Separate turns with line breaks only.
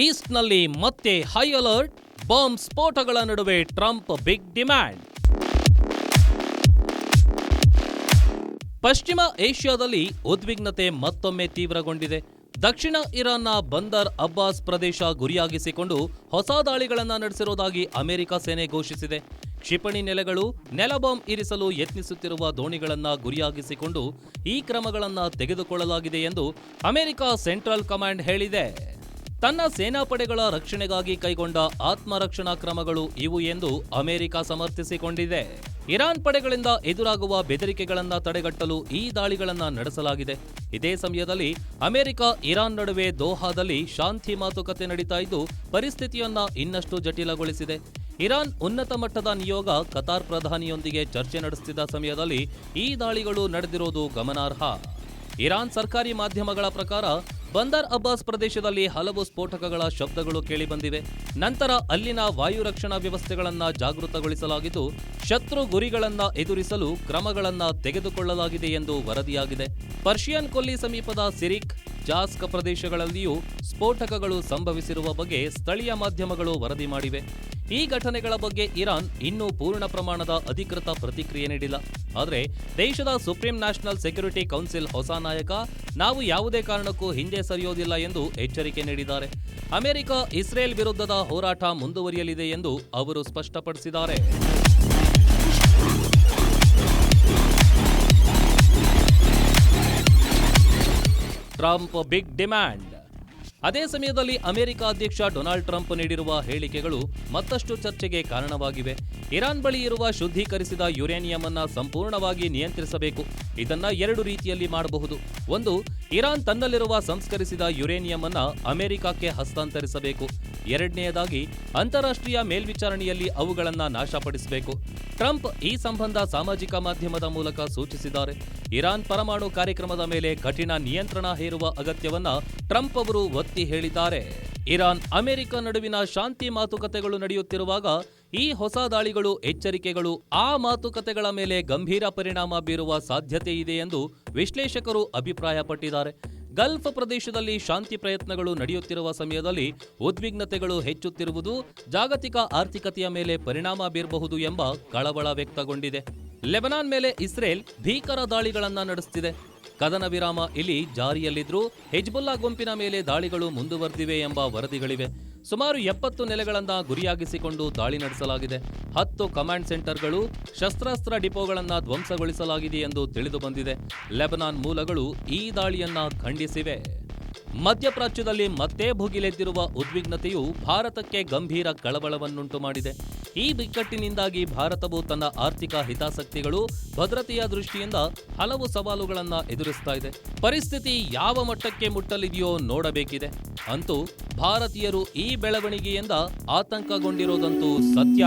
ಈಸ್ಟ್ನಲ್ಲಿ ಮತ್ತೆ high alert, bomb ಸ್ಫೋಟಗಳ ನಡುವೆ Trump big demand. ಪಶ್ಚಿಮ ಏಷ್ಯಾದಲ್ಲಿ ಉದ್ವಿಗ್ನತೆ ಮತ್ತೊಮ್ಮೆ ತೀವ್ರಗೊಂಡಿದೆ. ದಕ್ಷಿಣ ಇರಾನ್ನ ಬಂದರ್ ಅಬ್ಬಾಸ್ ಪ್ರದೇಶ ಗುರಿಯಾಗಿಸಿಕೊಂಡು ಹೊಸ ದಾಳಿಗಳನ್ನು ನಡೆಸಿರುವುದಾಗಿ ಅಮೆರಿಕ ಸೇನೆ ಘೋಷಿಸಿದೆ. ಕ್ಷಿಪಣಿ ನೆಲೆಗಳು, ನೆಲ ಬಾಂಬ್ ಇರಿಸಲು ಯತ್ನಿಸುತ್ತಿರುವ ದೋಣಿಗಳನ್ನು ಗುರಿಯಾಗಿಸಿಕೊಂಡು ಈ ಕ್ರಮಗಳನ್ನು ತೆಗೆದುಕೊಳ್ಳಲಾಗಿದೆ ಎಂದು ಅಮೆರಿಕ ಸೆಂಟ್ರಲ್ ಕಮಾಂಡ್ ಹೇಳಿದೆ. ತನ್ನ ಸೇನಾಪಡೆಗಳ ರಕ್ಷಣೆಗಾಗಿ ಕೈಗೊಂಡ ಆತ್ಮರಕ್ಷಣಾ ಕ್ರಮಗಳು ಇವು ಎಂದು ಅಮೆರಿಕ ಸಮರ್ಥಿಸಿಕೊಂಡಿದೆ. ಇರಾನ್ ಪಡೆಗಳಿಂದ ಎದುರಾಗುವ ಬೆದರಿಕೆಗಳನ್ನು ತಡೆಗಟ್ಟಲು ಈ ದಾಳಿಗಳನ್ನು ನಡೆಸಲಾಗಿದೆ. ಇದೇ ಸಮಯದಲ್ಲಿ ಅಮೆರಿಕ ಇರಾನ್ ನಡುವೆ ದೋಹಾದಲ್ಲಿ ಶಾಂತಿ ಮಾತುಕತೆ ನಡೀತಾ ಇದ್ದು ಪರಿಸ್ಥಿತಿಯನ್ನ ಇನ್ನಷ್ಟು ಜಟಿಲಗೊಳಿಸಿದೆ. ಇರಾನ್ ಉನ್ನತ ಮಟ್ಟದ ನಿಯೋಗ ಕತಾರ್ ಪ್ರಧಾನಿಯೊಂದಿಗೆ ಚರ್ಚೆ ನಡೆಸುತ್ತಿದ್ದ ಸಮಯದಲ್ಲಿ ಈ ದಾಳಿಗಳು ನಡೆದಿರುವುದು ಗಮನಾರ್ಹ. ಇರಾನ್ ಸರ್ಕಾರಿ ಮಾಧ್ಯಮಗಳ ಪ್ರಕಾರ ಬಂದರ್ ಅಬ್ಬಾಸ್ ಪ್ರದೇಶದಲ್ಲಿ ಹಲವು ಸ್ಫೋಟಕಗಳ ಶಬ್ದಗಳು ಕೇಳಿಬಂದಿವೆ. ನಂತರ ಅಲ್ಲಿನ ವಾಯು ರಕ್ಷಣಾ ವ್ಯವಸ್ಥೆಗಳನ್ನು ಜಾಗೃತಗೊಳಿಸಲಾಗಿದ್ದು ಶತ್ರು ಗುರಿಗಳನ್ನು ಎದುರಿಸಲು ಕ್ರಮಗಳನ್ನು ತೆಗೆದುಕೊಳ್ಳಲಾಗಿದೆ ಎಂದು ವರದಿಯಾಗಿದೆ. ಪರ್ಷಿಯನ್ ಕೊಲ್ಲಿ ಸಮೀಪದ ಸಿರಿಕ್, ಜಾಸ್ಕ್ ಪ್ರದೇಶಗಳಲ್ಲಿಯೂ ಸ್ಫೋಟಕಗಳು ಸಂಭವಿಸಿರುವ ಬಗ್ಗೆ ಸ್ಥಳೀಯ ಮಾಧ್ಯಮಗಳು ವರದಿ ಮಾಡಿವೆ. ಈ ಘಟನೆಗಳ ಬಗ್ಗೆ ಇರಾನ್ ಇನ್ನೂ ಪೂರ್ಣ ಪ್ರಮಾಣದ ಅಧಿಕೃತ ಪ್ರತಿಕ್ರಿಯೆ ನೀಡಿಲ್ಲ. ಆದರೆ ದೇಶದ ಸುಪ್ರೀಂ ನ್ಯಾಷನಲ್ ಸೆಕ್ಯೂರಿಟಿ ಕೌನ್ಸಿಲ್ ಹೊಸ ನಾಯಕ ನಾವು ಯಾವುದೇ ಕಾರಣಕ್ಕೂ ಹಿಂದೆ ಸರಿಯೋದಿಲ್ಲ ಎಂದು ಎಚ್ಚರಿಕೆ ನೀಡಿದ್ದಾರೆ. ಅಮೆರಿಕ ಇಸ್ರೇಲ್ ವಿರುದ್ಧದ ಹೋರಾಟ ಮುಂದುವರಿಯಲಿದೆ ಎಂದು ಅವರು ಸ್ಪಷ್ಟಪಡಿಸಿದ್ದಾರೆ. Trump big demand. ಅದೇ ಸಮಯದಲ್ಲಿ ಅಮೆರಿಕ ಅಧ್ಯಕ್ಷ ಡೊನಾಲ್ಡ್ ಟ್ರಂಪ್ ನೀಡಿರುವ ಹೇಳಿಕೆಗಳು ಮತ್ತಷ್ಟು ಚರ್ಚೆಗೆ ಕಾರಣವಾಗಿವೆ. ಇರಾನ್ ಬಳಿ ಇರುವ ಶುದ್ಧೀಕರಿಸಿದ ಯುರೇನಿಯಂ ಅನ್ನು ಸಂಪೂರ್ಣವಾಗಿ ನಿಯಂತ್ರಿಸಬೇಕು. ಇದನ್ನ ಎರಡು ರೀತಿಯಲ್ಲಿ ಮಾಡಬಹುದು. ಒಂದು, ಇರಾನ್ ತನ್ನಲ್ಲಿರುವ ಸಂಸ್ಕರಿಸಿದ ಯುರೇನಿಯಂ ಅನ್ನ ಅಮೆರಿಕಕ್ಕೆ ಹಸ್ತಾಂತರಿಸಬೇಕು. ಎರಡನೆಯದಾಗಿ, ಅಂತಾರಾಷ್ಟ್ರೀಯ ಮೇಲ್ವಿಚಾರಣೆಯಲ್ಲಿ ಅವುಗಳನ್ನು ನಾಶಪಡಿಸಬೇಕು. ಟ್ರಂಪ್ ಈ ಸಂಬಂಧ ಸಾಮಾಜಿಕ ಮಾಧ್ಯಮದ ಮೂಲಕ ಸೂಚಿಸಿದ್ದಾರೆ. ಇರಾನ್ ಪರಮಾಣು ಕಾರ್ಯಕ್ರಮದ ಮೇಲೆ ಕಠಿಣ ನಿಯಂತ್ರಣ ಹೇರುವ ಅಗತ್ಯವನ್ನ ಟ್ರಂಪ್ ಅವರು ಒತ್ತಿ ಹೇಳಿದ್ದಾರೆ. ಇರಾನ್ ಅಮೆರಿಕ ನಡುವಿನ ಶಾಂತಿ ಮಾತುಕತೆಗಳು ನಡೆಯುತ್ತಿರುವಾಗ ಈ ಹೊಸ ದಾಳಿಗಳು, ಎಚ್ಚರಿಕೆಗಳು ಆ ಮಾತುಕತೆಗಳ ಮೇಲೆ ಗಂಭೀರ ಪರಿಣಾಮ ಬೀರುವ ಸಾಧ್ಯತೆ ಇದೆ ಎಂದು ವಿಶ್ಲೇಷಕರು ಅಭಿಪ್ರಾಯಪಟ್ಟಿದ್ದಾರೆ. ಗಲ್ಫ್ ಪ್ರದೇಶದಲ್ಲಿ ಶಾಂತಿ ಪ್ರಯತ್ನಗಳು ನಡೆಯುತ್ತಿರುವ ಸಮಯದಲ್ಲಿ ಉದ್ವಿಗ್ನತೆಗಳು ಹೆಚ್ಚುತ್ತಿರುವುದು ಜಾಗತಿಕ ಆರ್ಥಿಕತೆಯ ಮೇಲೆ ಪರಿಣಾಮ ಬೀರಬಹುದು ಎಂಬ ಕಳವಳ ವ್ಯಕ್ತಗೊಂಡಿದೆ. ಲೆಬನಾನ್ ಮೇಲೆ ಇಸ್ರೇಲ್ ಭೀಕರ ದಾಳಿಗಳನ್ನ ನಡೆಸುತ್ತಿದೆ. ಕದನ ವಿರಾಮ ಇಲ್ಲಿ ಜಾರಿಯಲ್ಲಿದ್ರೂ ಹಿಜ್ಬುಲ್ಲಾ ಗುಂಪಿನ ಮೇಲೆ ದಾಳಿಗಳು ಮುಂದುವರೆದಿವೆ ಎಂಬ ವರದಿಗಳಿವೆ. ಸುಮಾರು 70 ನೆಲೆಗಳನ್ನು ಗುರಿಯಾಗಿಸಿಕೊಂಡು ದಾಳಿ ನಡೆಸಲಾಗಿದೆ. 10 ಕಮಾಂಡ್ ಸೆಂಟರ್ಗಳು, ಶಸ್ತ್ರಾಸ್ತ್ರ ಡಿಪೋಗಳನ್ನು ಧ್ವಂಸಗೊಳಿಸಲಾಗಿದೆ ಎಂದು ತಿಳಿದು ಬಂದಿದೆ. ಲೆಬನಾನ್ ಮೂಲಗಳು ಈ ದಾಳಿಯನ್ನ ಖಂಡಿಸಿವೆ. ಮಧ್ಯಪ್ರಾಚ್ಯದಲ್ಲಿ ಮತ್ತೆ ಭುಗಿಲೆದ್ದಿರುವ ಉದ್ವಿಗ್ನತೆಯು ಭಾರತಕ್ಕೆ ಗಂಭೀರ ಕಳವಳವನ್ನುಂಟು ಮಾಡಿದೆ. ಈ ಬಿಕ್ಕಟ್ಟಿನಿಂದಾಗಿ ಭಾರತವು ತನ್ನ ಆರ್ಥಿಕ ಹಿತಾಸಕ್ತಿಗಳು, ಭದ್ರತೆಯ ದೃಷ್ಟಿಯಿಂದ ಹಲವು ಸವಾಲುಗಳನ್ನು ಎದುರಿಸ್ತಾ ಇದೆ. ಪರಿಸ್ಥಿತಿ ಯಾವ ಮಟ್ಟಕ್ಕೆ ಮುಟ್ಟಲಿದೆಯೋ ನೋಡಬೇಕಿದೆ. ಅಂತೂ ಭಾರತೀಯರು ಈ ಬೆಳವಣಿಗೆಯಿಂದ ಆತಂಕಗೊಂಡಿರೋದಂತೂ ಸತ್ಯ.